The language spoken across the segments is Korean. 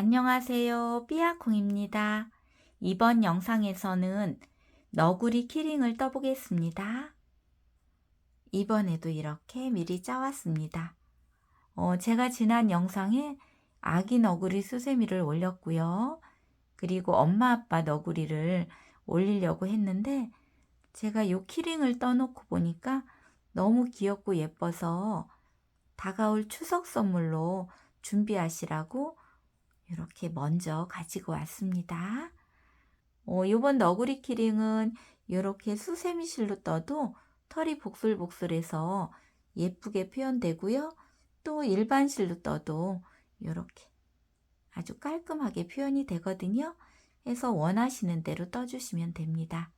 안녕하세요. 삐아콩입니다. 이번 영상에서는 너구리 키링을 떠보겠습니다. 이번에도 이렇게 미리 짜왔습니다. 제가 지난 영상에 아기 너구리 수세미를 올렸고요. 그리고 엄마 아빠 너구리를 올리려고 했는데 제가 이 키링을 떠놓고 보니까 너무 귀엽고 예뻐서 다가올 추석 선물로 준비하시라고 이렇게 먼저 가지고 왔습니다. 요번 너구리 키링은 이렇게 수세미 실로 떠도 털이 복슬복슬해서 예쁘게 표현되고요. 또 일반 실로 떠도 이렇게 아주 깔끔하게 표현이 되거든요. 해서 원하시는 대로 떠주시면 됩니다.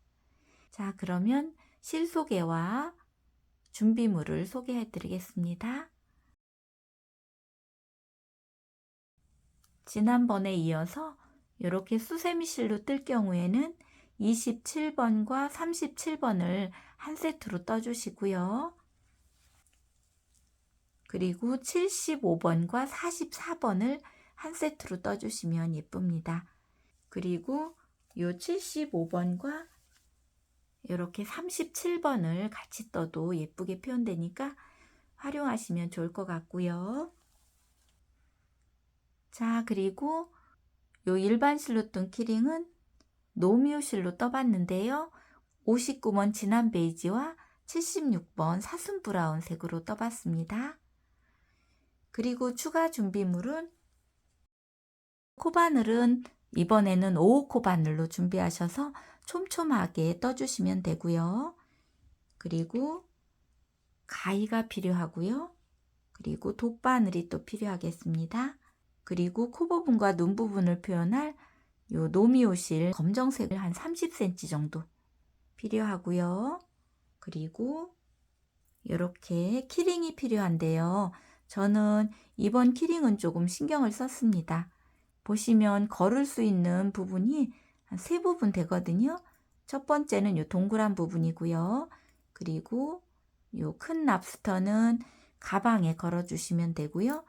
자, 그러면 실 소개와 준비물을 소개해 드리겠습니다. 지난번에 이어서 이렇게 수세미 실로 뜰 경우에는 27번과 37번을 한 세트로 떠주시고요. 그리고 75번과 44번을 한 세트로 떠주시면 예쁩니다. 그리고 이 75번과 이렇게 37번을 같이 떠도 예쁘게 표현되니까 활용하시면 좋을 것 같고요. 자, 그리고 요 일반 실로 뜬 키링은 노미오 실로 떠봤는데요. 59번 진한 베이지와 76번 사슴 브라운 색으로 떠봤습니다. 그리고 추가 준비물은 코바늘은 이번에는 5호 코바늘로 준비하셔서 촘촘하게 떠주시면 되고요. 그리고 가위가 필요하고요. 그리고 돗바늘이 또 필요하겠습니다. 그리고 코 부분과 눈 부분을 표현할 요 노미오실 검정색을 한 30cm 정도 필요하고요. 그리고 이렇게 키링이 필요한데요. 저는 이번 키링은 조금 신경을 썼습니다. 보시면 걸을 수 있는 부분이 한 3부분 되거든요. 첫 번째는 요 동그란 부분이고요. 그리고 요 큰 랍스터는 가방에 걸어 주시면 되고요.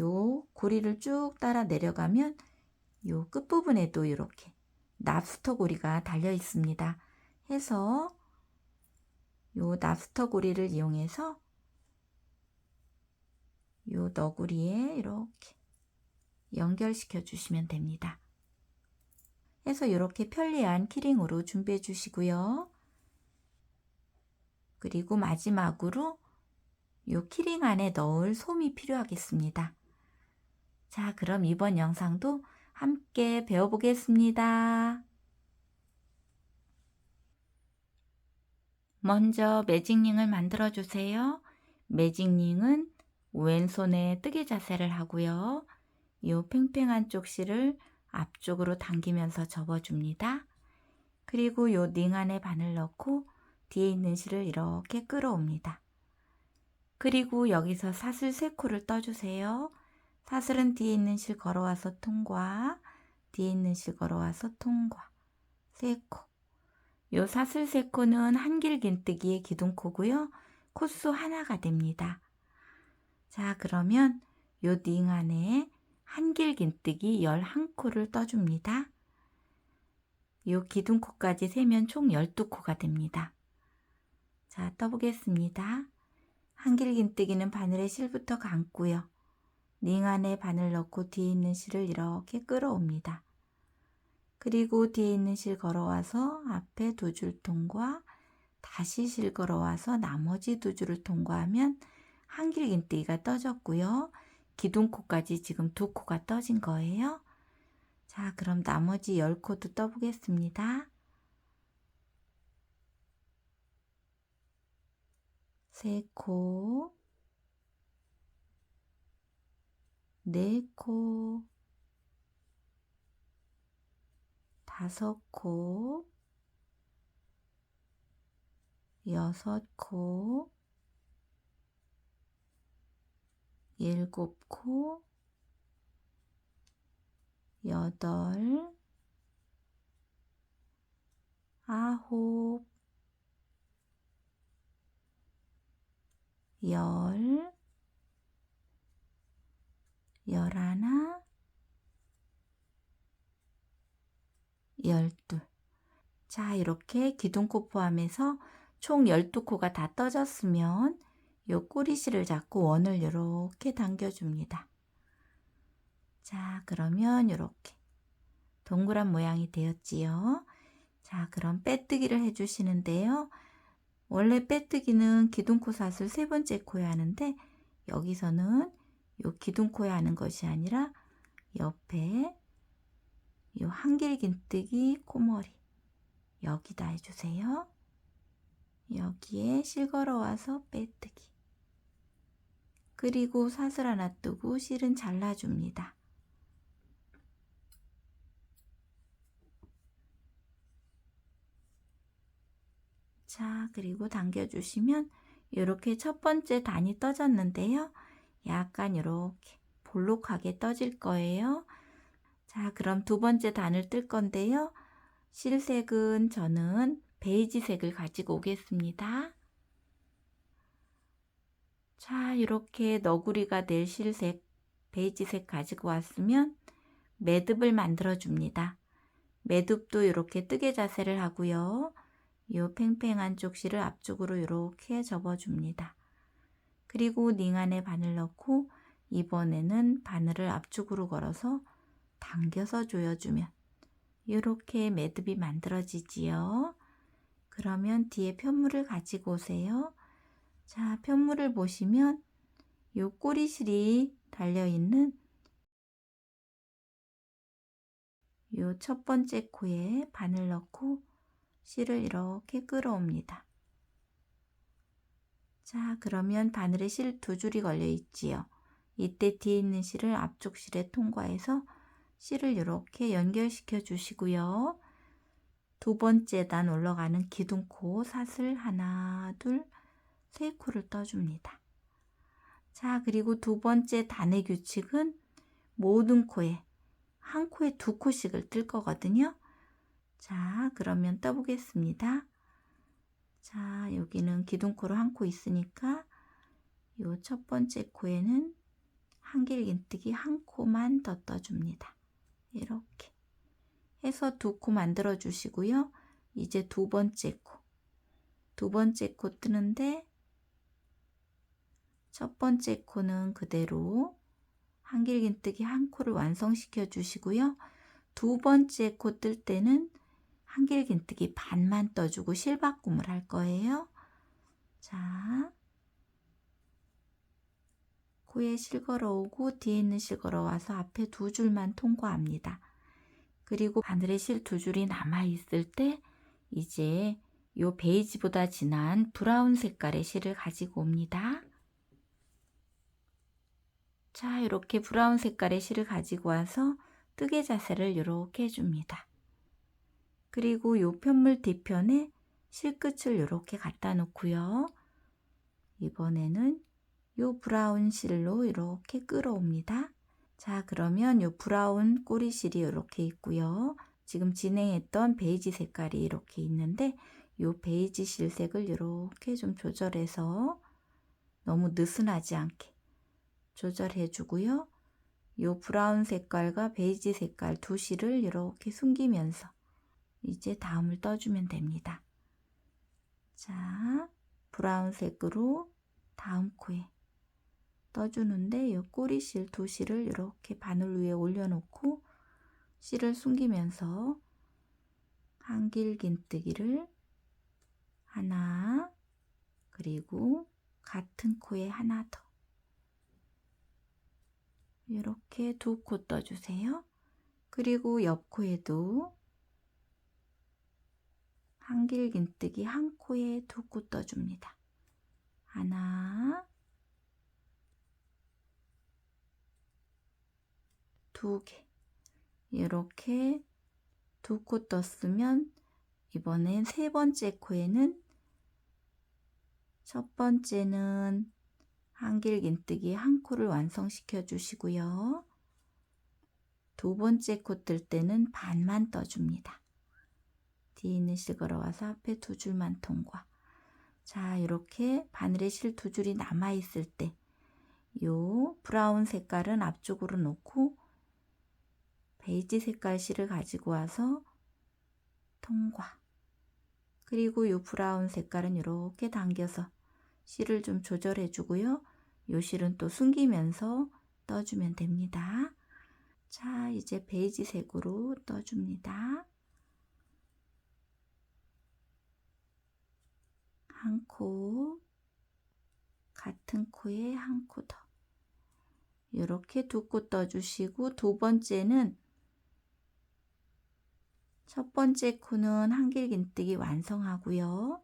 요 고리를 쭉 따라 내려가면 요 끝부분에도 이렇게 랍스터 고리가 달려 있습니다. 해서 요 랍스터 고리를 이용해서 요 너구리에 이렇게 연결시켜 주시면 됩니다. 해서 이렇게 편리한 키링으로 준비해 주시고요. 그리고 마지막으로 요 키링 안에 넣을 솜이 필요하겠습니다. 자, 그럼 이번 영상도 함께 배워보겠습니다. 먼저 매직링을 만들어 주세요. 매직링은 왼손에 뜨개 자세를 하고요. 이 팽팽한 쪽 실을 앞쪽으로 당기면서 접어줍니다. 그리고 이 링 안에 바늘 넣고 뒤에 있는 실을 이렇게 끌어옵니다. 그리고 여기서 사슬 3코를 떠주세요. 사슬은 뒤에 있는 실 걸어와서 통과, 뒤에 있는 실 걸어와서 통과, 3코. 요 사슬 3코는 한길긴뜨기의 기둥코고요. 코수 하나가 됩니다. 자, 그러면 요 링 안에 한길긴뜨기 11코를 떠줍니다. 요 기둥코까지 세면 총 12코가 됩니다. 자, 떠보겠습니다. 한길긴뜨기는 바늘에 실부터 감고요. 링 안에 바늘 넣고 뒤에 있는 실을 이렇게 끌어옵니다. 그리고 뒤에 있는 실 걸어와서 앞에 2줄 통과, 다시 실 걸어와서 나머지 2줄을 통과하면 한길긴뜨기가 떠졌고요. 기둥코까지 지금 2코가 떠진 거예요. 자, 그럼 나머지 10코도 떠보겠습니다. 3코, 4코, 5코, 6코, 7코, 8, 9, 10, 11, 12. 자, 이렇게 기둥코 포함해서 총 12코가 다 떠졌으면 요 꼬리실을 잡고 원을 이렇게 당겨줍니다. 자, 그러면 이렇게 동그란 모양이 되었지요. 자, 그럼 빼뜨기를 해주시는데요. 원래 빼뜨기는 기둥코 사슬 세 번째 코에 하는데 여기서는 요 기둥코에 하는 것이 아니라 옆에 요 한길긴뜨기 코머리 여기다 해주세요. 여기에 실 걸어와서 빼뜨기. 그리고 사슬 하나 뜨고 실은 잘라줍니다. 자, 그리고 당겨주시면 이렇게 첫 번째 단이 떠졌는데요. 약간 이렇게 볼록하게 떠질 거예요. 자, 그럼 두 번째 단을 뜰 건데요. 실색은 저는 베이지색을 가지고 오겠습니다. 자, 이렇게 너구리가 될 실색 베이지색 가지고 왔으면 매듭을 만들어 줍니다. 매듭도 이렇게 뜨개 자세를 하고요. 이 팽팽한 쪽 실을 앞쪽으로 이렇게 접어줍니다. 그리고 링 안에 바늘 넣고 이번에는 바늘을 앞쪽으로 걸어서 당겨서 조여주면 이렇게 매듭이 만들어지지요. 그러면 뒤에 편물을 가지고 오세요. 자, 편물을 보시면 이 꼬리실이 달려있는 이 첫 번째 코에 바늘 넣고 실을 이렇게 끌어옵니다. 자, 그러면 바늘에 실 두 줄이 걸려 있지요. 이때 뒤에 있는 실을 앞쪽 실에 통과해서 실을 이렇게 연결시켜 주시고요. 두 번째 단 올라가는 기둥코 사슬 하나, 둘, 세 코를 떠줍니다. 자, 그리고 두 번째 단의 규칙은 모든 코에 한 코에 두 코씩을 뜰 거거든요. 자, 그러면 떠보겠습니다. 자, 여기는 기둥코로 한 코 있으니까 요 첫 번째 코에는 한길긴뜨기 한 코만 더 떠줍니다. 이렇게 해서 두 코 만들어 주시고요. 이제 두 번째 코 뜨는데 첫 번째 코는 그대로 한길긴뜨기 한 코를 완성시켜 주시고요. 두 번째 코 뜰 때는 한길긴뜨기 반만 떠주고 실바꿈을 할 거예요. 자, 코에 실 걸어오고 뒤에 있는 실 걸어와서 앞에 두 줄만 통과합니다. 그리고 바늘에 실 두 줄이 남아 있을 때 이제 요 베이지보다 진한 브라운 색깔의 실을 가지고 옵니다. 자, 이렇게 브라운 색깔의 실을 가지고 와서 뜨개 자세를 이렇게 해줍니다. 그리고 요 편물 뒤편에 실끝을 이렇게 갖다 놓고요. 이번에는 요 브라운 실로 이렇게 끌어옵니다. 자, 그러면 요 브라운 꼬리실이 이렇게 있고요. 지금 진행했던 베이지 색깔이 이렇게 있는데 요 베이지 실색을 이렇게 좀 조절해서 너무 느슨하지 않게 조절해 주고요. 요 브라운 색깔과 베이지 색깔 두 실을 이렇게 숨기면서 이제 다음을 떠주면 됩니다. 자, 브라운색으로 다음 코에 떠주는데 이 꼬리실 두 실을 이렇게 바늘 위에 올려놓고 실을 숨기면서 한길긴뜨기를 하나, 그리고 같은 코에 하나 더 이렇게 두 코 떠주세요. 그리고 옆 코에도 한길긴뜨기 한 코에 두 코 떠줍니다. 하나, 두 개. 이렇게 두 코 떴으면 이번엔 세 번째 코에는 첫 번째는 한길긴뜨기 한 코를 완성시켜 주시고요. 두 번째 코 뜰 때는 반만 떠줍니다. 뒤에 있는 실 걸어와서 앞에 두 줄만 통과. 자, 이렇게 바늘에 실 두 줄이 남아 있을 때 요 브라운 색깔은 앞쪽으로 놓고 베이지 색깔 실을 가지고 와서 통과. 그리고 요 브라운 색깔은 이렇게 당겨서 실을 좀 조절해 주고요. 요 실은 또 숨기면서 떠주면 됩니다. 자, 이제 베이지색으로 떠줍니다. 한 코, 같은 코에 한 코 더. 이렇게 두 코 떠주시고 두 번째는 첫 번째 코는 한길긴뜨기 완성하고요.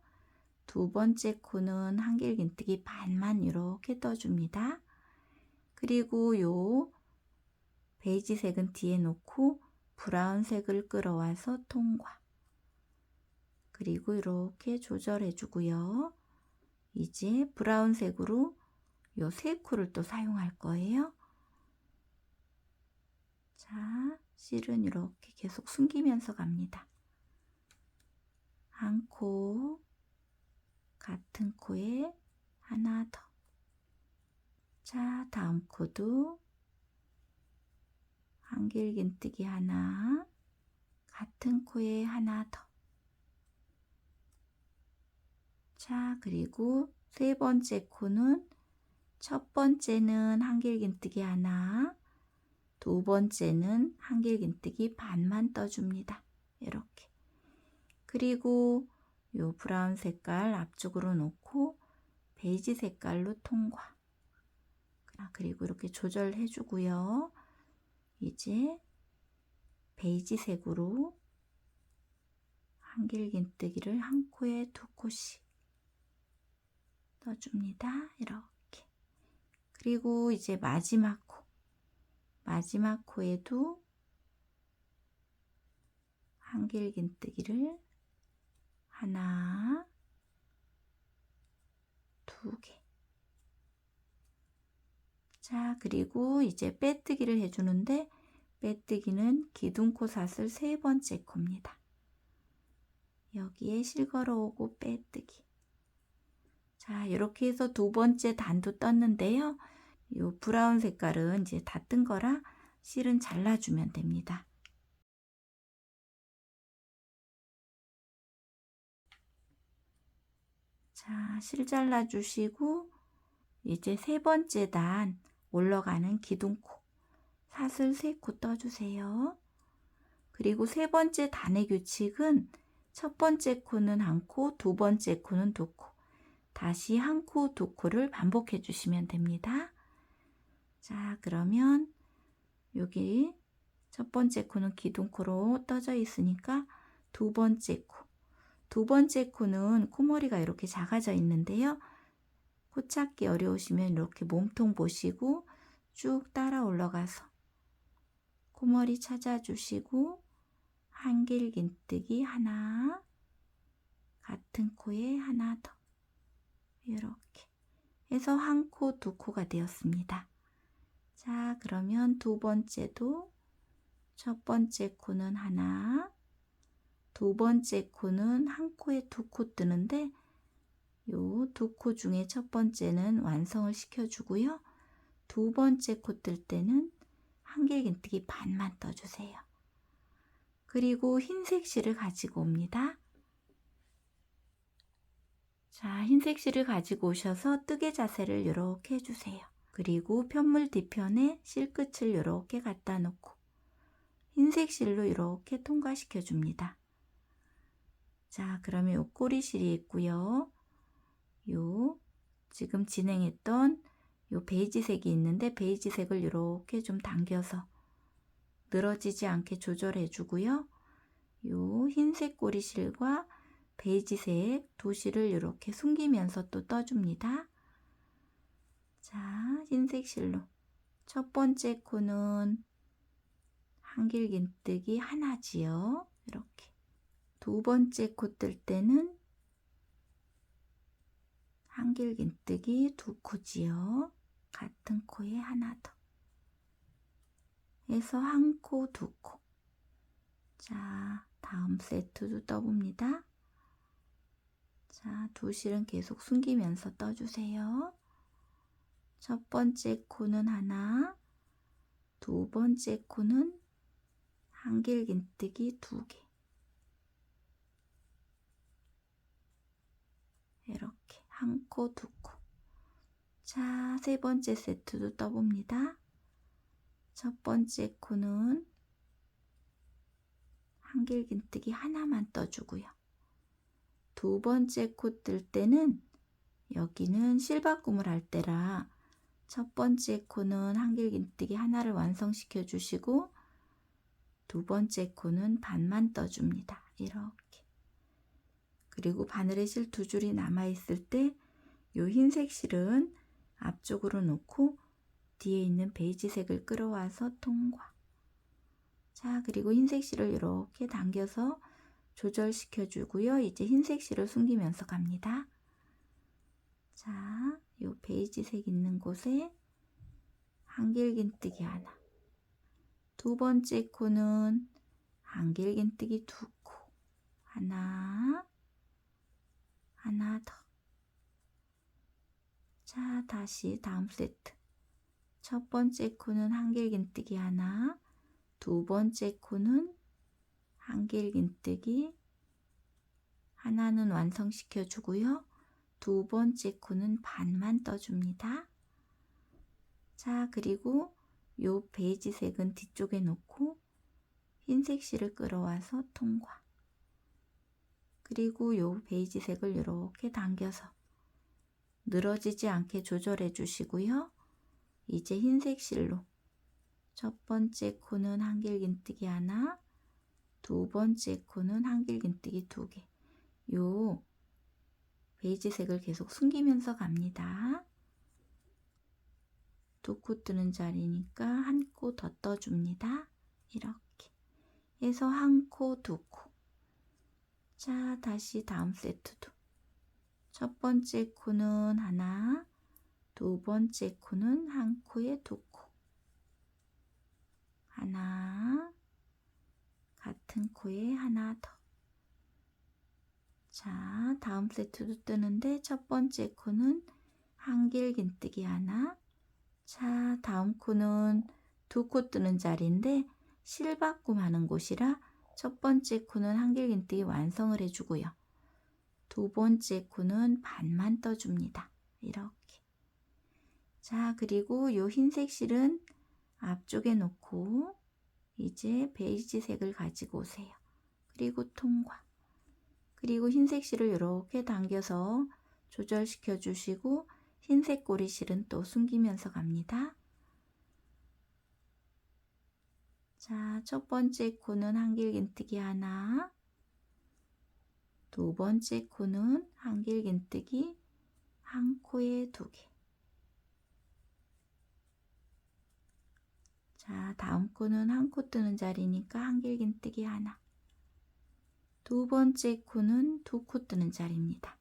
두 번째 코는 한길긴뜨기 반만 이렇게 떠줍니다. 그리고 요 베이지색은 뒤에 놓고 브라운색을 끌어와서 통과. 그리고 이렇게 조절해 주고요. 이제 브라운색으로 요 세 코를 또 사용할 거예요. 자, 실은 이렇게 계속 숨기면서 갑니다. 한 코, 같은 코에 하나 더. 자, 다음 코도 한길긴뜨기 하나, 같은 코에 하나 더. 자, 그리고 세 번째 코는 첫 번째는 한길긴뜨기 하나, 두 번째는 한길긴뜨기 반만 떠줍니다. 이렇게. 그리고 요 브라운 색깔 앞쪽으로 놓고 베이지 색깔로 통과. 그리고 이렇게 조절해 주고요. 이제 베이지 색으로 한길긴뜨기를 한 코에 두 코씩 떠줍니다. 이렇게. 그리고 이제 마지막 코에도 한길긴뜨기를 하나, 두 개. 자, 그리고 이제 빼뜨기를 해주는데 빼뜨기는 기둥코 사슬 세 번째 코입니다. 여기에 실 걸어오고 빼뜨기. 자, 이렇게 해서 두 번째 단도 떴는데요. 요 브라운 색깔은 이제 다 뜬 거라 실은 잘라주면 됩니다. 자, 실 잘라주시고 이제 세 번째 단 올라가는 기둥코 사슬 3코 떠주세요. 그리고 세 번째 단의 규칙은 첫 번째 코는 한 코, 두 번째 코는 두 코. 다시 한 코, 두 코를 반복해 주시면 됩니다. 자, 그러면 여기 첫 번째 코는 기둥코로 떠져 있으니까 두 번째 코. 두 번째 코는 코머리가 이렇게 작아져 있는데요. 코 찾기 어려우시면 이렇게 몸통 보시고 쭉 따라 올라가서 코머리 찾아주시고 한길긴뜨기 하나, 같은 코에 하나 더. 이렇게 해서 한 코, 두 코가 되었습니다. 자, 그러면 두 번째도 첫 번째 코는 하나, 두 번째 코는 한 코에 두 코 뜨는데 요 두 코 중에 첫 번째는 완성을 시켜주고요. 두 번째 코 뜰 때는 한길긴뜨기 반만 떠주세요. 그리고 흰색 실을 가지고 옵니다. 자, 흰색 실을 가지고 오셔서 뜨개 자세를 이렇게 해주세요. 그리고 편물 뒤편에 실 끝을 이렇게 갖다 놓고 흰색 실로 이렇게 통과시켜 줍니다. 자, 그러면 요 꼬리실이 있고요. 요 지금 진행했던 요 베이지색이 있는데 베이지색을 이렇게 좀 당겨서 늘어지지 않게 조절해 주고요. 요 흰색 꼬리실과 베이지색 두 실을 이렇게 숨기면서 또 떠줍니다. 자, 흰색 실로 첫 번째 코는 한길긴뜨기 하나지요. 이렇게. 두 번째 코 뜰 때는 한길긴뜨기 두 코지요. 같은 코에 하나 더. 해서 한 코, 두 코. 자, 다음 세트도 떠봅니다. 자, 두 실은 계속 숨기면서 떠주세요. 첫 번째 코는 하나, 두 번째 코는 한길긴뜨기 두 개. 한 코, 두 코. 자, 세 번째 세트도 떠봅니다. 첫 번째 코는 한길긴뜨기 하나만 떠주고요. 두 번째 코 뜰 때는 여기는 실바꿈을 할 때라 첫 번째 코는 한길긴뜨기 하나를 완성시켜 주시고 두 번째 코는 반만 떠줍니다. 이렇게. 그리고 바늘에 실 두 줄이 남아 있을 때 요 흰색 실은 앞쪽으로 놓고 뒤에 있는 베이지색을 끌어와서 통과. 자, 그리고 흰색 실을 이렇게 당겨서 조절시켜 주고요. 이제 흰색 실을 숨기면서 갑니다. 자, 요 베이지색 있는 곳에 한길긴뜨기 하나. 두 번째 코는 한길긴뜨기 두 코. 하나, 하나 더. 자, 다시 다음 세트. 첫 번째 코는 한길긴뜨기 하나, 두 번째 코는 한길긴뜨기 하나는 완성시켜 주고요. 두 번째 코는 반만 떠줍니다. 자, 그리고 요 베이지색은 뒤쪽에 놓고 흰색 실을 끌어와서 통과. 그리고 요 베이지색을 이렇게 당겨서 늘어지지 않게 조절해 주시고요. 이제 흰색 실로 첫 번째 코는 한길긴뜨기 하나, 두 번째 코는 한길긴뜨기 두 개. 요 베이지색을 계속 숨기면서 갑니다. 두 코 뜨는 자리니까 한 코 더 떠줍니다. 이렇게 해서 한 코, 두 코. 자, 다시 다음 세트도 첫 번째 코는 하나, 두 번째 코는 한 코에 두 코. 하나, 같은 코에 하나 더. 자, 다음 세트도 뜨는데 첫 번째 코는 한길긴뜨기 하나. 자, 다음 코는 두 코 뜨는 자리인데 실바꿈 하는 곳이라 첫 번째 코는 한길긴뜨기 완성을 해주고요. 두 번째 코는 반만 떠줍니다. 이렇게. 자, 그리고 요 흰색 실은 앞쪽에 놓고 이제 베이지색을 가지고 오세요. 그리고 통과. 그리고 흰색 실을 이렇게 당겨서 조절시켜 주시고 흰색 꼬리 실은 또 숨기면서 갑니다. 자, 첫 번째 코는 한길긴뜨기 하나, 두 번째 코는 한길긴뜨기 한 코에 두 개. 자, 다음 코는 한 코 뜨는 자리니까 한길긴뜨기 하나. 두 번째 코는 두 코 뜨는 자리입니다.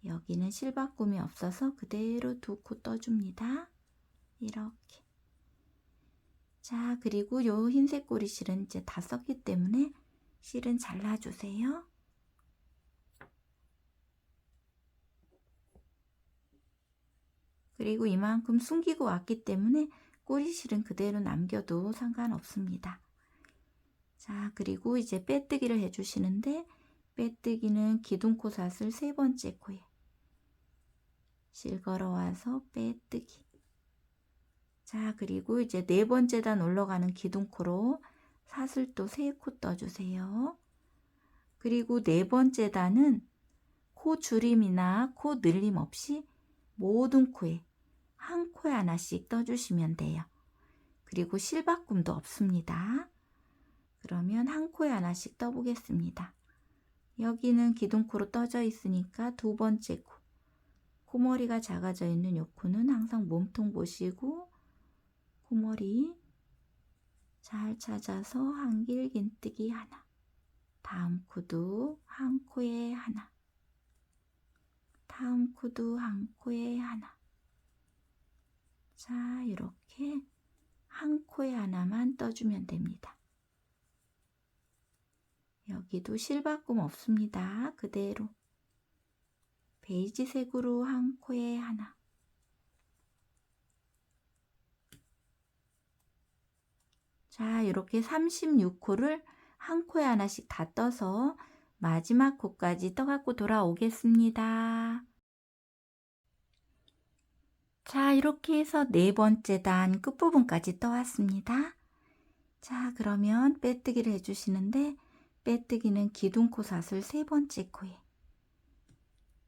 여기는 실바꿈이 없어서 그대로 두 코 떠줍니다. 이렇게. 자, 그리고 요 흰색 꼬리 실은 이제 다 썼기 때문에 실은 잘라주세요. 그리고 이만큼 숨기고 왔기 때문에 꼬리 실은 그대로 남겨도 상관없습니다. 자, 그리고 이제 빼뜨기를 해주시는데 빼뜨기는 기둥코삿을 세 번째 코에 실 걸어와서 빼뜨기. 자, 그리고 이제 네 번째 단 올라가는 기둥코로 사슬 또 세 코 떠주세요. 그리고 네 번째 단은 코 줄임이나 코 늘림 없이 모든 코에 한 코에 하나씩 떠주시면 돼요. 그리고 실바꿈도 없습니다. 그러면 한 코에 하나씩 떠보겠습니다. 여기는 기둥코로 떠져 있으니까 두 번째 코, 코머리가 작아져 있는 요 코는 항상 몸통 보시고 코머리 잘 찾아서 한길긴뜨기 하나. 다음 코도 한 코에 하나. 다음 코도 한 코에 하나. 자, 이렇게 한 코에 하나만 떠주면 됩니다. 여기도 실바꿈 없습니다. 그대로 베이지색으로 한 코에 하나. 자, 이렇게 36코를 한 코에 하나씩 다 떠서 마지막 코까지 떠갖고 돌아오겠습니다. 자, 이렇게 해서 네 번째 단 끝부분까지 떠왔습니다. 자, 그러면 빼뜨기를 해주시는데 빼뜨기는 기둥코 사슬 세 번째 코에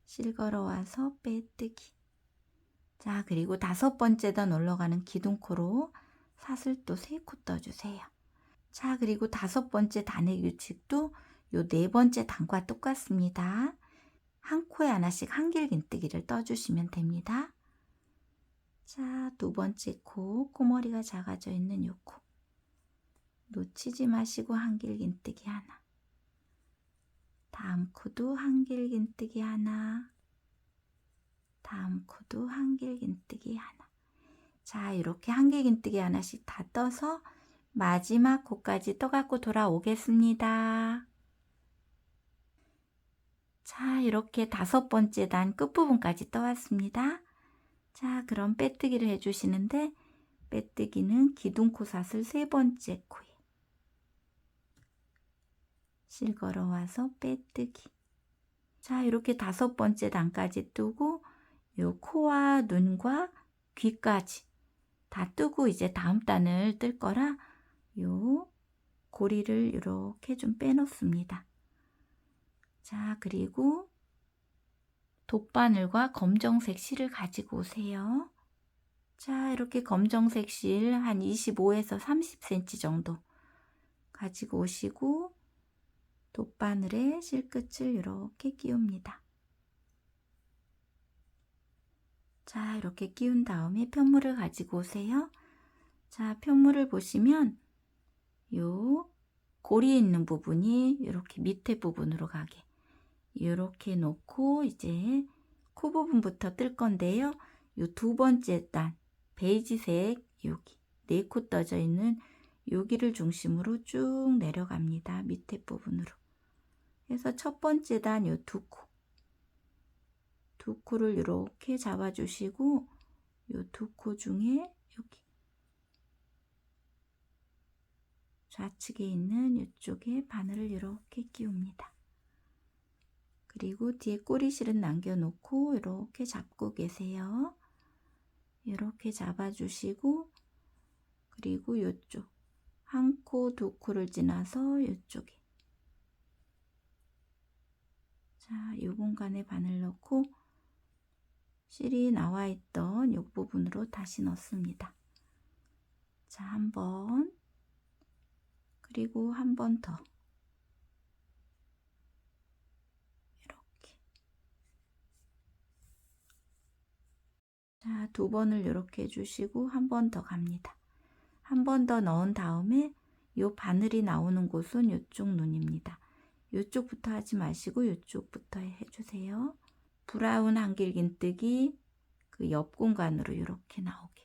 실 걸어와서 빼뜨기. 자, 그리고 다섯 번째 단 올라가는 기둥코로 사슬 또 세 코 떠주세요. 자, 그리고 다섯 번째 단의 규칙도 요 네 번째 단과 똑같습니다. 한 코에 하나씩 한길긴뜨기를 떠주시면 됩니다. 자, 두 번째 코, 코머리가 작아져 있는 요 코. 놓치지 마시고 한길긴뜨기 하나. 다음 코도 한길긴뜨기 하나. 다음 코도 한길긴뜨기 하나. 자, 이렇게 한길긴뜨기 하나씩 다 떠서 마지막 코까지 떠갖고 돌아오겠습니다. 자, 이렇게 다섯 번째 단 끝부분까지 떠왔습니다. 자, 그럼 빼뜨기를 해주시는데 빼뜨기는 기둥코 사슬 세 번째 코에 실 걸어와서 빼뜨기. 자, 이렇게 다섯 번째 단까지 뜨고 요 코와 눈과 귀까지 다 뜨고 이제 다음 단을 뜰 거라 요 고리를 이렇게 좀 빼놓습니다. 자, 그리고 돗바늘과 검정색 실을 가지고 오세요. 자, 이렇게 검정색 실 한 25에서 30cm 정도 가지고 오시고 돗바늘에 실끝을 이렇게 끼웁니다. 자, 이렇게 끼운 다음에 편물을 가지고 오세요. 자, 편물을 보시면 요 고리 있는 부분이 이렇게 밑에 부분으로 가게 이렇게 놓고 이제 코 부분부터 뜰 건데요. 요 두 번째 단 베이지색 여기 네 코 떠져 있는 여기를 중심으로 쭉 내려갑니다. 밑에 부분으로. 그래서 첫 번째 단 요 두 코를 이렇게 잡아주시고 요 두 코 중에 여기 좌측에 있는 이쪽에 바늘을 이렇게 끼웁니다. 그리고 뒤에 꼬리실은 남겨놓고 이렇게 잡고 계세요. 이렇게 잡아주시고 그리고 이쪽 한 코, 두 코를 지나서 이쪽에 자, 이 공간에 바늘 넣고 실이 나와 있던 이 부분으로 다시 넣습니다. 자, 한 번 그리고 한 번 더 이렇게 자, 두 번을 이렇게 해주시고 한 번 더 갑니다. 한 번 더 넣은 다음에 이 바늘이 나오는 곳은 이쪽 눈입니다. 이쪽부터 하지 마시고 이쪽부터 해주세요. 브라운 한길긴뜨기 그 옆 공간으로 이렇게 나오게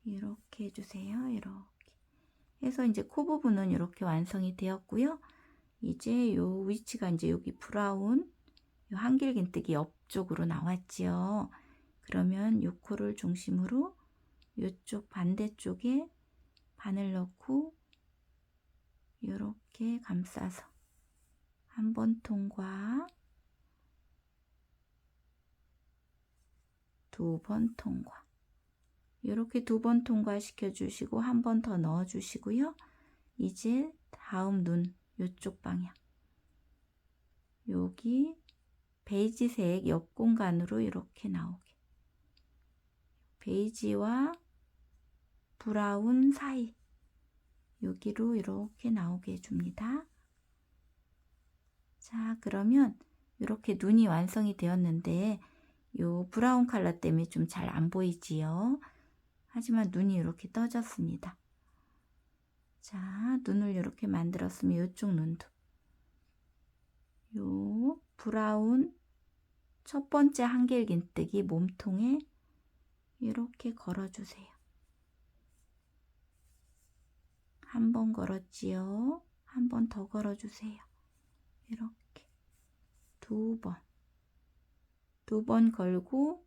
이렇게 해주세요. 이렇게 해서 이제 코 부분은 이렇게 완성이 되었고요. 이제 요 위치가 이제 여기 브라운 요 한길긴뜨기 옆쪽으로 나왔지요. 그러면 요 코를 중심으로 이쪽 반대쪽에 바늘 넣고 이렇게 감싸서 한 번 통과, 두 번 통과. 이렇게 두 번 통과시켜 주시고 한 번 더 넣어 주시고요. 이제 다음 눈 이쪽 방향. 여기 베이지색 옆 공간으로 이렇게 나오게. 베이지와 브라운 사이 여기로 이렇게 나오게 해줍니다. 자, 그러면 이렇게 눈이 완성이 되었는데 요 브라운 컬러 때문에 좀 잘 안 보이지요. 하지만 눈이 이렇게 떠졌습니다. 자, 눈을 이렇게 만들었으면 이쪽 눈도 요 브라운 첫 번째 한길긴뜨기 몸통에 이렇게 걸어주세요. 한 번 걸었지요. 한 번 더 걸어주세요. 이렇게 두 번 걸고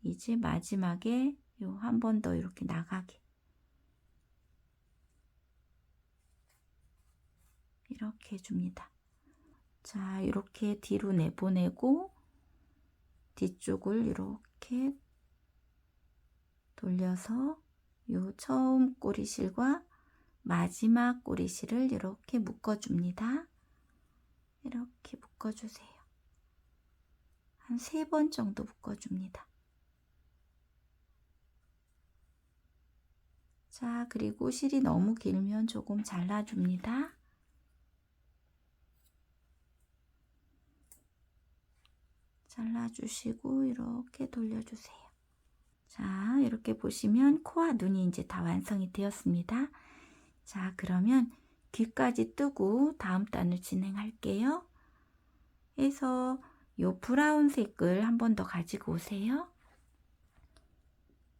이제 마지막에 요 한 번 더 이렇게 나가게 이렇게 해줍니다. 자, 이렇게 뒤로 내보내고 뒤쪽을 이렇게 돌려서 요 처음 꼬리실과 마지막 꼬리실을 이렇게 묶어줍니다. 이렇게 묶어주세요. 한 3번 정도 묶어줍니다. 자, 그리고 실이 너무 길면 조금 잘라줍니다. 잘라주시고 이렇게 돌려주세요. 자, 이렇게 보시면 코와 눈이 이제 다 완성이 되었습니다. 자, 그러면 귀까지 뜨고 다음 단을 진행할게요. 해서 요 브라운색을 한 번 더 가지고 오세요.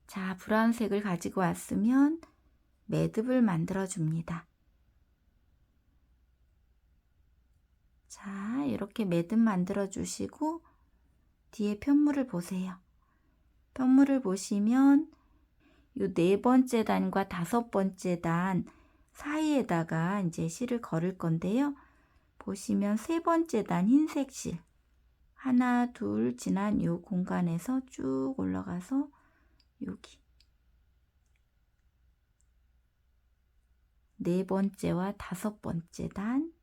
자, 브라운색을 가지고 왔으면 매듭을 만들어 줍니다. 자, 이렇게 매듭 만들어 주시고 뒤에 편물을 보세요. 편물을 보시면 요 4번째 단과 5번째 단 사이에다가 이제 실을 걸을 건데요. 보시면 3번째 단 흰색 실 하나, 둘 지난 요 공간에서 쭉 올라가서 여기 4번째와 5번째 단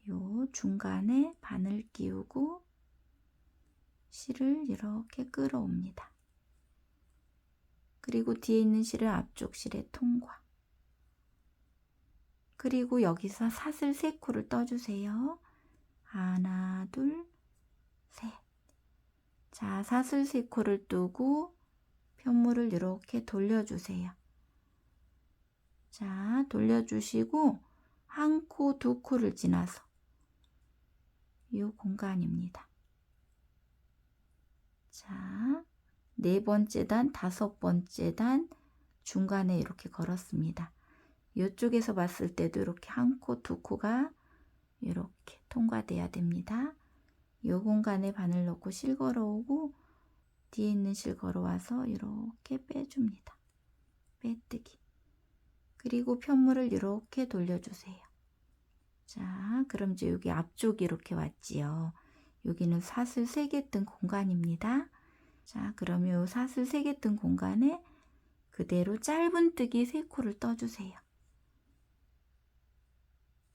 요 중간에 바늘 끼우고 실을 이렇게 끌어옵니다. 그리고 뒤에 있는 실을 앞쪽 실에 통과. 그리고 여기서 사슬 3코를 떠주세요. 하나, 둘, 셋. 자, 사슬 3코를 뜨고 편물을 이렇게 돌려주세요. 자, 돌려주시고 한 코, 2코를 지나서 이 공간입니다. 자, 4번째 단, 5번째 단 중간에 이렇게 걸었습니다. 이쪽에서 봤을 때도 이렇게 한 코, 2코가 이렇게 통과돼야 됩니다. 이 공간에 바늘 넣고 실 걸어오고 뒤에 있는 실 걸어와서 이렇게 빼줍니다. 빼뜨기. 그리고 편물을 이렇게 돌려주세요. 자, 그럼 이제 여기 앞쪽이 이렇게 왔지요. 여기는 사슬 3개 뜬 공간입니다. 자, 그러면 이 사슬 3개 뜬 공간에 그대로 짧은 뜨기 3코를 떠주세요.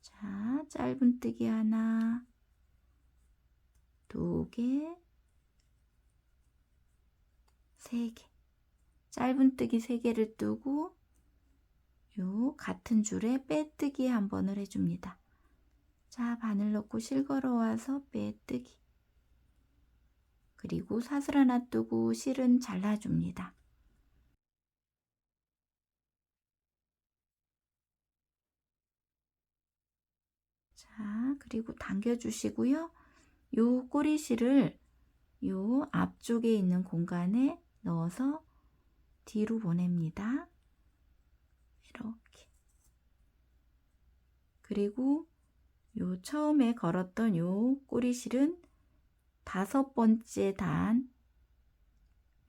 자, 짧은 뜨기 하나, 2개, 3개. 짧은 뜨기 3개를 뜨고 요 같은 줄에 빼뜨기 한 번을 해줍니다. 자, 바늘 넣고 실 걸어와서 빼뜨기. 그리고 사슬 하나 뜨고 실은 잘라줍니다. 자, 그리고 당겨주시고요. 요 꼬리실을 요 앞쪽에 있는 공간에 넣어서 뒤로 보냅니다. 이렇게. 그리고 요 처음에 걸었던 요 꼬리실은 5번째 단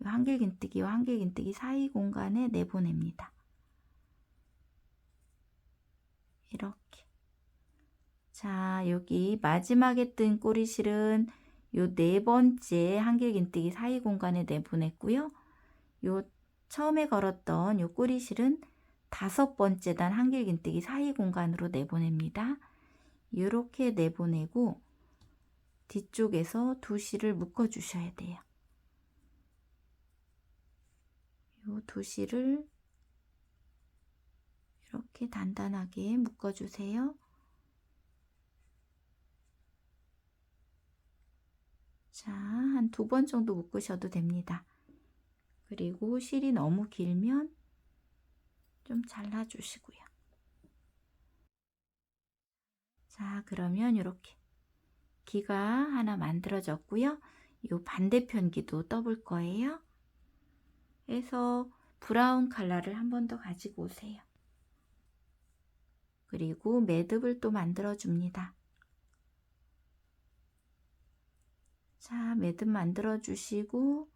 한길긴뜨기와 한길긴뜨기 사이 공간에 내보냅니다. 이렇게. 자, 여기 마지막에 뜬 꼬리실은 요 4번째 한길긴뜨기 사이 공간에 내보냈고요. 요 처음에 걸었던 요 꼬리실은 5번째 단 한길긴뜨기 사이 공간으로 내보냅니다. 이렇게 내보내고 뒤쪽에서 2실을 묶어 주셔야 돼요. 요 2실을 이렇게 단단하게 묶어 주세요. 자, 한 2번 정도 묶으셔도 됩니다. 그리고 실이 너무 길면 좀 잘라주시고요. 자, 그러면 이렇게 귀가 하나 만들어졌고요. 이 반대편 귀도 떠볼 거예요. 해서 브라운 컬러를 한 번 더 가지고 오세요. 그리고 매듭을 또 만들어 줍니다. 자, 매듭 만들어 주시고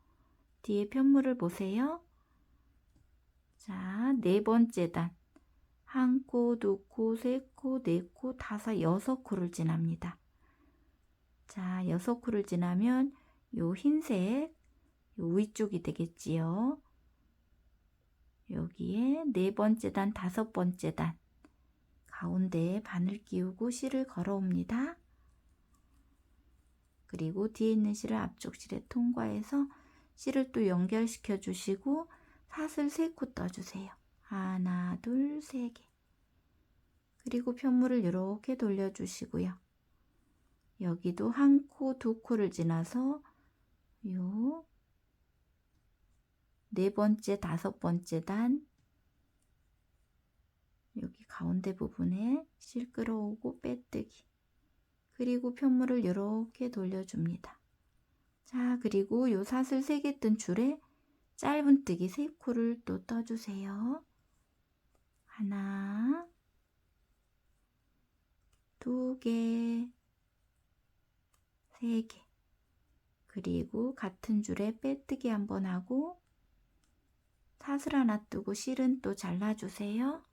뒤에 편물을 보세요. 자, 4번째 단 한 코, 2코, 3코, 4코, 5, 6코를 지납니다. 자, 6코를 지나면 요 흰색 요 위쪽이 되겠지요. 여기에 네 번째 단, 다섯 번째 단 가운데에 바늘 끼우고 실을 걸어옵니다. 그리고 뒤에 있는 실을 앞쪽 실에 통과해서 실을 또 연결시켜 주시고 사슬 3코 떠주세요. 하나, 둘, 3개. 그리고 편물을 이렇게 돌려주시고요. 여기도 한 코, 두 코를 지나서 요 네 번째, 다섯 번째 단 여기 가운데 부분에 실 끌어오고 빼뜨기. 그리고 편물을 이렇게 돌려줍니다. 자, 그리고 요 사슬 3개 뜬 줄에 짧은뜨기 3코를 또 떠주세요. 하나, 2개, 3개. 그리고 같은 줄에 빼뜨기 한번 하고 사슬 하나 뜨고 실은 또 잘라주세요.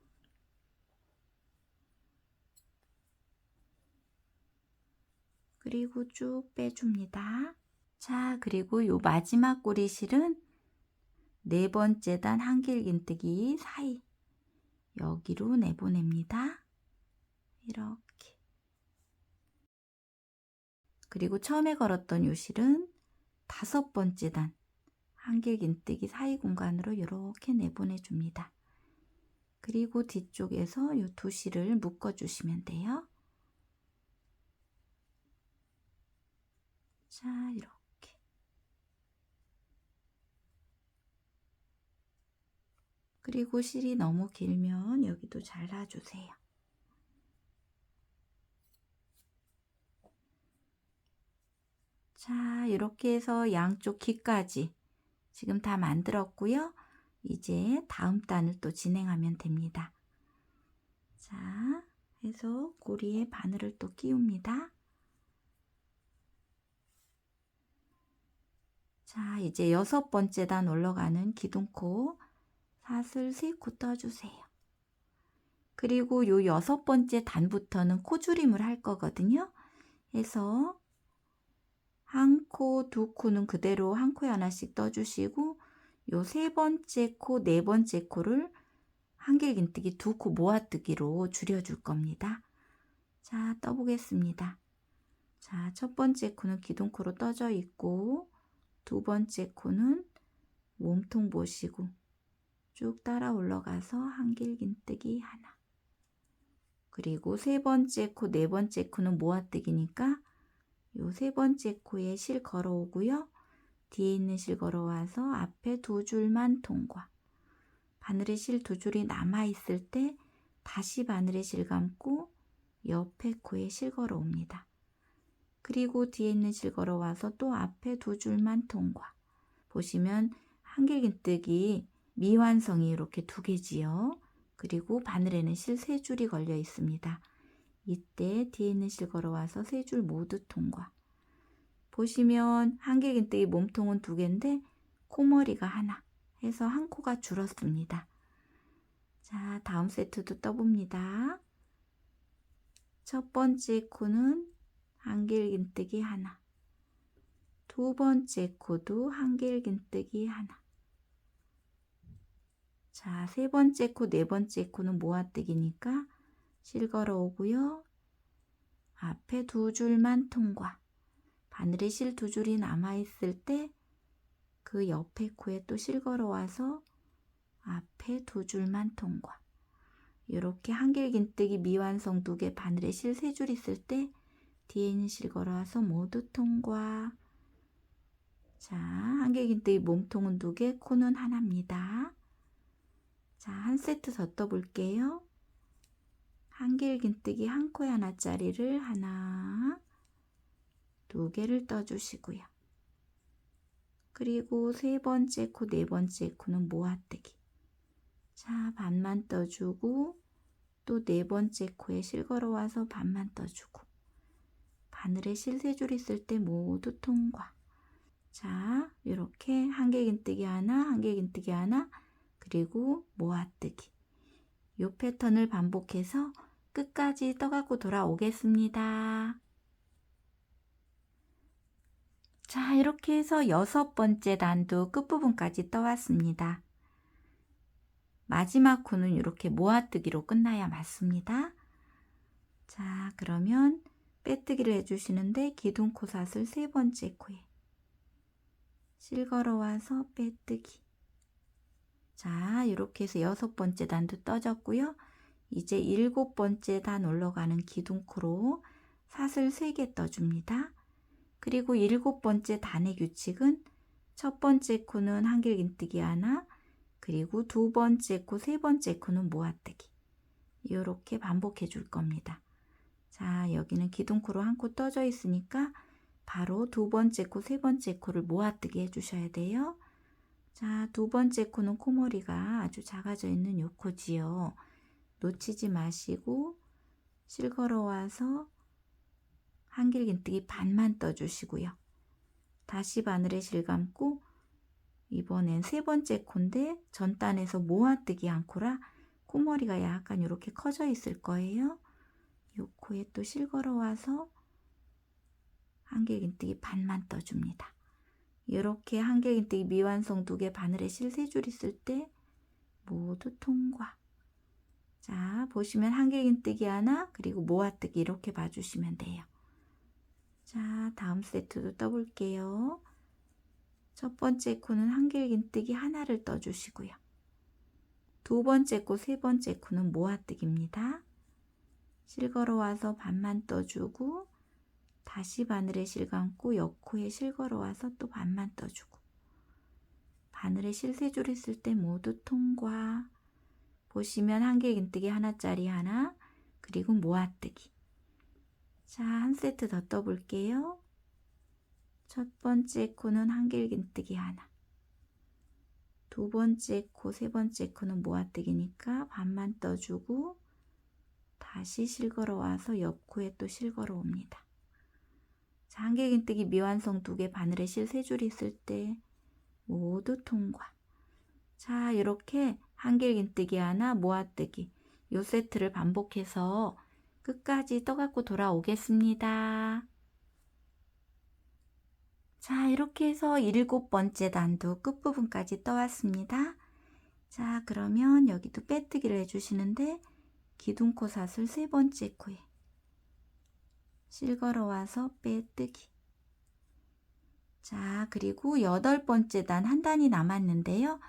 그리고 쭉 빼줍니다. 자, 그리고 요 마지막 꼬리실은 네 번째 단 한길긴뜨기 사이 여기로 내보냅니다. 이렇게. 그리고 처음에 걸었던 요 실은 다섯 번째 단 한길긴뜨기 사이 공간으로 이렇게 내보내줍니다. 그리고 뒤쪽에서 요 두 실을 묶어주시면 돼요. 자, 이렇게. 그리고 실이 너무 길면 여기도 잘라주세요. 자, 이렇게 해서 양쪽 귀까지 지금 다 만들었고요. 이제 다음 단을 또 진행하면 됩니다. 자, 해서 고리에 바늘을 또 끼웁니다. 자, 이제 여섯 번째 단 올라가는 기둥코 사슬 3코 떠주세요. 그리고 요 여섯 번째 단부터는 코줄임을 할 거거든요. 해서 한 코, 두 코는 그대로 한 코에 하나씩 떠주시고 요 세 번째 코, 네 번째 코를 한길긴뜨기 두 코 모아뜨기로 줄여줄 겁니다. 자, 떠보겠습니다. 자, 첫 번째 코는 기둥코로 떠져 있고 두 번째 코는 몸통 보시고 쭉 따라 올라가서 한길긴뜨기 하나. 그리고 세 번째 코, 네 번째 코는 모아뜨기니까 요 세 번째 코에 실 걸어오고요. 뒤에 있는 실 걸어와서 앞에 두 줄만 통과. 바늘에 실 두 줄이 남아 있을 때 다시 바늘에 실 감고 옆에 코에 실 걸어옵니다. 그리고 뒤에 있는 실 걸어와서 또 앞에 두 줄만 통과. 보시면 한길긴뜨기 미완성이 이렇게 두 개지요. 그리고 바늘에는 실 세 줄이 걸려 있습니다. 이때 뒤에 있는 실 걸어와서 세 줄 모두 통과. 보시면 한길긴뜨기 몸통은 두 개인데 코머리가 하나 해서 한 코가 줄었습니다. 자, 다음 세트도 떠봅니다. 첫 번째 코는 한길긴뜨기 하나, 두 번째 코도 한길긴뜨기 하나. 자, 세 번째 코, 네 번째 코는 모아뜨기니까 실 걸어오고요. 앞에 두 줄만 통과. 바늘에 실 두 줄이 남아있을 때 그 옆에 코에 또 실 걸어와서 앞에 두 줄만 통과. 이렇게 한길긴뜨기 미완성 두 개 바늘에 실 세 줄 있을 때 뒤에 있는 실 걸어와서 모두 통과. 자, 한길긴뜨기 몸통은 두 개, 코는 하나입니다. 자, 한 세트 더 떠볼게요. 한길긴뜨기 한 코에 하나짜리를 하나, 두 개를 떠주시고요. 그리고 세 번째 코, 네 번째 코는 모아뜨기. 자, 반만 떠주고 또 네 번째 코에 실 걸어와서 반만 떠주고 바늘에 실 세 줄 있을 때 모두 통과. 자, 이렇게 한길긴뜨기 하나, 한길긴뜨기 하나, 그리고 모아뜨기. 이 패턴을 반복해서 끝까지 떠갖고 돌아오겠습니다. 자, 이렇게 해서 6번째 단도 끝부분까지 떠왔습니다. 마지막 코는 이렇게 모아뜨기로 끝나야 맞습니다. 자, 그러면 빼뜨기를 해주시는데 기둥코 사슬 3번째 코에 실 걸어와서 빼뜨기. 자, 이렇게 해서 6번째 단도 떠졌고요. 이제 7번째 단 올라가는 기둥코로 사슬 3개 떠줍니다. 그리고 7번째 단의 규칙은 첫 번째 코는 한길긴뜨기 하나, 그리고 2번째 코, 3번째 코는 모아뜨기. 이렇게 반복해 줄 겁니다. 자, 여기는 기둥코로 한 코 떠져 있으니까 바로 2번째 코, 3번째 코를 모아뜨기 해주셔야 돼요. 자, 2번째 코는 코머리가 아주 작아져 있는 요 코지요. 놓치지 마시고 실 걸어와서 한길긴뜨기 반만 떠주시고요. 다시 바늘에 실 감고 이번엔 3번째 코인데 전단에서 모아뜨기 한 코라 코머리가 약간 이렇게 커져 있을 거예요. 요 코에 또 실 걸어와서 한길긴뜨기 반만 떠줍니다. 이렇게 한길긴뜨기 미완성 2개 바늘에 실 3줄 있을 때 모두 통과. 자, 보시면 한길긴뜨기 하나, 그리고 모아뜨기 이렇게 봐주시면 돼요. 자, 다음 세트도 떠볼게요. 첫 번째 코는 한길긴뜨기 하나를 떠주시고요. 2번째 코, 3번째 코는 모아뜨기입니다. 실 걸어와서 반만 떠주고 다시 바늘에 실 감고 옆코에 실 걸어와서 또 반만 떠주고 바늘에 실 3줄 있을 때 모두 통과. 보시면 한길긴뜨기 하나짜리 하나, 그리고 모아뜨기. 자, 한 세트 더 떠볼게요. 첫 번째 코는 한길긴뜨기 하나, 2번째 코, 3번째 코는 모아뜨기니까 반만 떠주고 다시 실 걸어와서 옆코에 또 실 걸어옵니다. 자, 한길긴뜨기 미완성 2개 바늘에 실 3줄 있을 때 모두 통과. 자, 이렇게 한길긴뜨기 하나, 모아뜨기 요 세트를 반복해서 끝까지 떠갖고 돌아오겠습니다. 자, 이렇게 해서 7번째 단도 끝부분까지 떠왔습니다. 자, 그러면 여기도 빼뜨기를 해주시는데 기둥코 사슬 3번째 코에 실 걸어와서 빼뜨기. 자, 그리고 8번째 단 한 단이 남았는데요.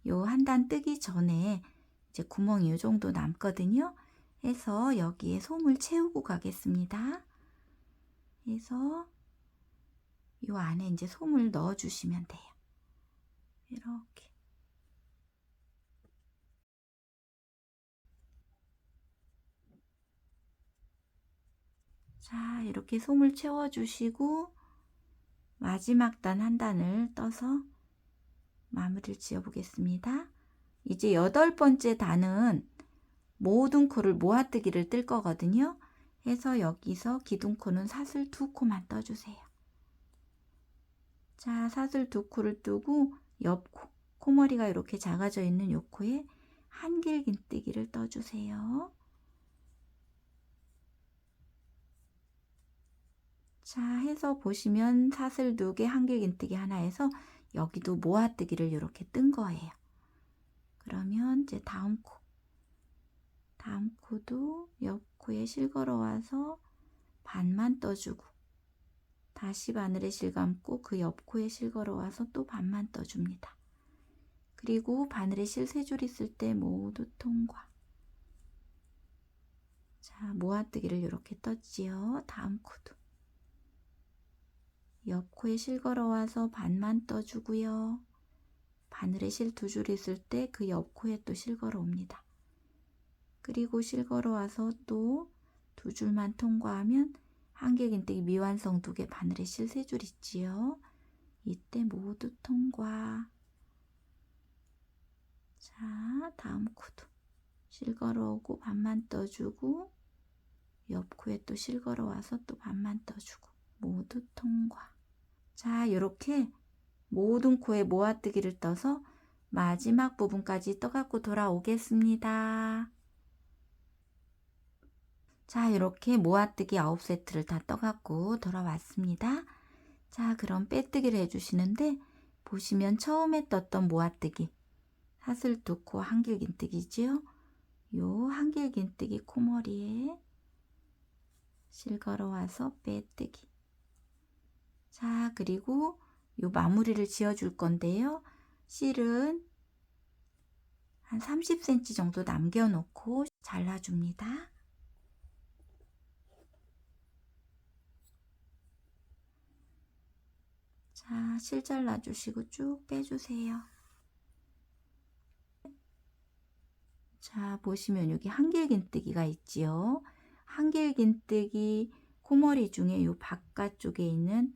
요 한 단 뜨기 전에 이제 구멍이 요 정도 남거든요. 해서 여기에 솜을 채우고 가겠습니다. 해서 요 안에 이제 솜을 넣어 주시면 돼요. 이렇게. 자, 이렇게 솜을 채워 주시고 마지막 단 한 단을 떠서 마무리를 지어 보겠습니다. 이제 8번째 단은 모든 코를 모아뜨기를 뜰 거거든요. 해서 여기서 기둥코는 사슬 2코만 떠주세요. 자, 사슬 2코를 뜨고 옆코, 코머리가 이렇게 작아져 있는 요 코에 한길긴뜨기를 떠주세요. 자, 해서 보시면 사슬 2개, 한길긴뜨기 하나 해서 여기도 모아뜨기를 이렇게 뜬 거예요. 그러면 이제 다음 코도 옆 코에 실 걸어와서 반만 떠주고 다시 바늘에 실 감고 그 옆 코에 실 걸어와서 또 반만 떠줍니다. 그리고 바늘에 실 3줄 있을 때 모두 통과. 자, 모아뜨기를 이렇게 떴지요. 다음 코도 옆 코에 실 걸어와서 반만 떠주고요. 바늘에 실 2줄 있을 때 그 옆 코에 또 실 걸어옵니다. 그리고 실 걸어와서 또 2줄만 통과하면 한길긴뜨기 미완성 2개 바늘에 실 3줄 있지요. 이때 모두 통과. 자, 다음 코도 실 걸어오고 반만 떠주고 옆 코에 또 실 걸어와서 또 반만 떠주고 모두 통과. 자, 이렇게 모든 코에 모아뜨기를 떠서 마지막 부분까지 떠갖고 돌아오겠습니다. 자, 이렇게 모아뜨기 9세트를 다 떠갖고 돌아왔습니다. 자, 그럼 빼뜨기를 해주시는데 보시면 처음에 떴던 모아뜨기, 사슬 2코 한길긴뜨기지요. 요 한길긴뜨기 코머리에 실 걸어와서 빼뜨기. 자, 그리고 요 마무리를 지어 줄 건데요. 실은 한 30cm 정도 남겨 놓고 잘라줍니다. 자, 실 잘라주시고 쭉 빼주세요. 자, 보시면 여기 한길긴뜨기가 있지요. 한길긴뜨기 코머리 중에 요 바깥쪽에 있는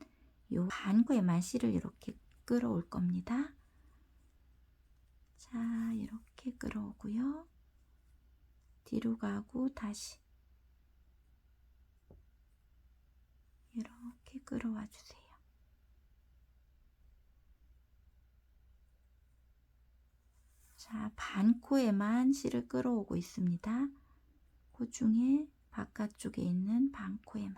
요 반코에만 실을 이렇게 끌어올 겁니다. 자, 이렇게 끌어오고요. 뒤로 가고 다시 이렇게 끌어와 주세요. 자, 반코에만 실을 끌어오고 있습니다. 그 중에 바깥쪽에 있는 반코에만.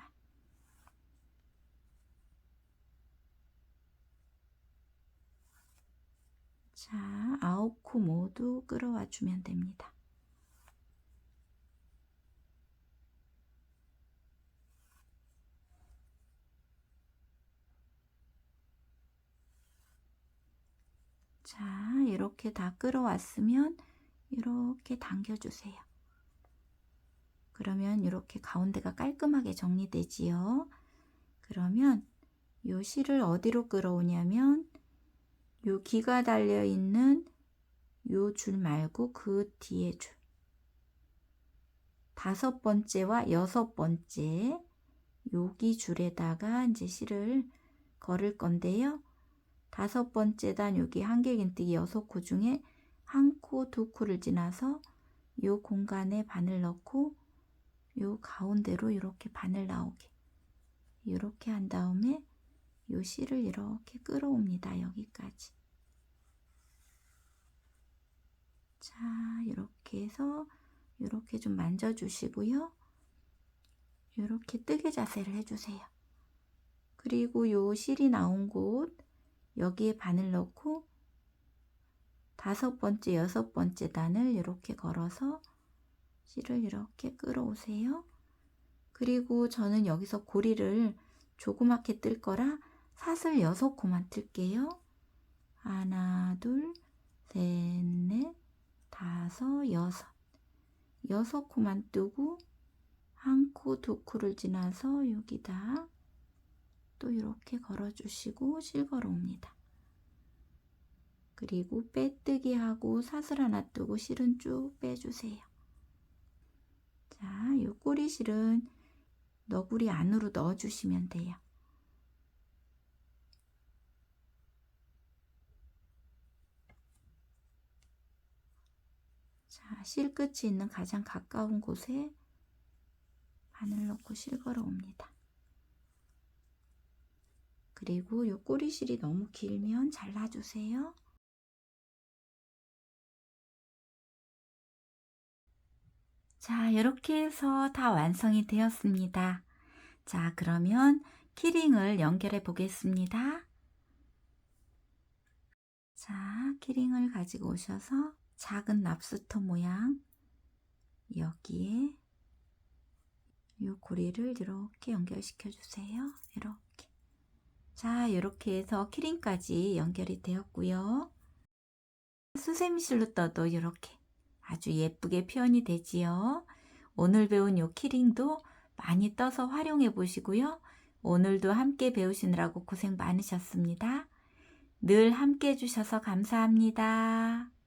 자, 9코 모두 끌어와 주면 됩니다. 자, 이렇게 다 끌어왔으면 이렇게 당겨주세요. 그러면 이렇게 가운데가 깔끔하게 정리되지요. 그러면 요 실을 어디로 끌어오냐면 요 기가 달려 있는 요 줄 말고 그 뒤에 줄, 5번째와 6번째 여기 줄에다가 이제 실을 걸을 건데요. 5번째 단 여기 한길긴뜨기 6코 중에 1코, 2코를 지나서 요 공간에 바늘 넣고 요 가운데로 이렇게 바늘 나오게 이렇게 한 다음에 요 실을 이렇게 끌어옵니다. 여기까지. 자, 이렇게 해서 이렇게 좀 만져 주시고요. 이렇게 뜨개 자세를 해주세요. 그리고 요 실이 나온 곳 여기에 바늘 넣고 5번째, 6번째 단을 이렇게 걸어서 실을 이렇게 끌어오세요. 그리고 저는 여기서 고리를 조그맣게 뜰 거라 사슬 6코만 뜰게요. 하나, 둘, 셋, 넷, 다섯, 여섯. 6코만 뜨고 1코, 2코를 지나서 여기다 또 이렇게 걸어주시고 실 걸어옵니다. 그리고 빼뜨기 하고 사슬 하나 뜨고 실은 쭉 빼주세요. 자, 이 꼬리실은 너구리 안으로 넣어주시면 돼요. 자, 실 끝이 있는 가장 가까운 곳에 바늘 넣고 실 걸어옵니다. 그리고 이 꼬리실이 너무 길면 잘라주세요. 자, 이렇게 해서 다 완성이 되었습니다. 자, 그러면 키링을 연결해 보겠습니다. 자, 키링을 가지고 오셔서 작은 랍스터 모양 여기에 이 고리를 이렇게 연결시켜 주세요. 이렇게. 자, 이렇게 해서 키링까지 연결이 되었고요. 수세미실로 떠도 이렇게 아주 예쁘게 표현이 되지요. 오늘 배운 이 키링도 많이 떠서 활용해 보시고요. 오늘도 함께 배우시느라고 고생 많으셨습니다. 늘 함께 해주셔서 감사합니다.